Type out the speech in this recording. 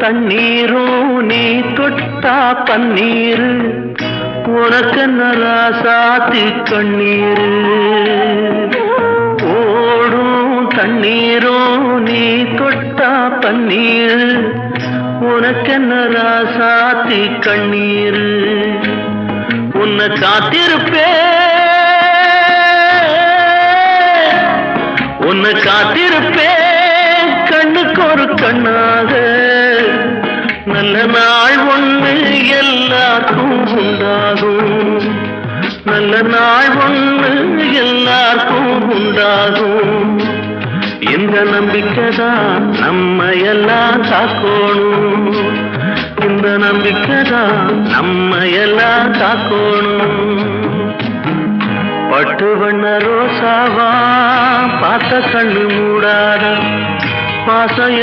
தண்ணீரும் நீ தொட்டா பன்னீரு உனக்கென்ன ராசாத்தி கண்ணீரு ஓடும் தண்ணீரும் நீ தொட்டா பன்னீரு உனக்கென்ன ராசாத்தி கண்ணீரு உன்னை காத்திருப்பேன் கண்ணுக்கு ஒரு கண்ணாக நல்ல நாள் ஒண்ணு எல்லாருக்கும் உண்டாகும் நல்ல நாள் ஒண்ணு எல்லாருக்கும் உண்டாகும் இந்த நம்பிக்கைதான் நம்ம எல்லாம் காக்கணும் இந்த நம்பிக்கைதான் நம்ம எல்லாம் காக்கணும் பட்டு வண்ண ரோசாவா பார்த்த கண்ணு மூடாத பாசம்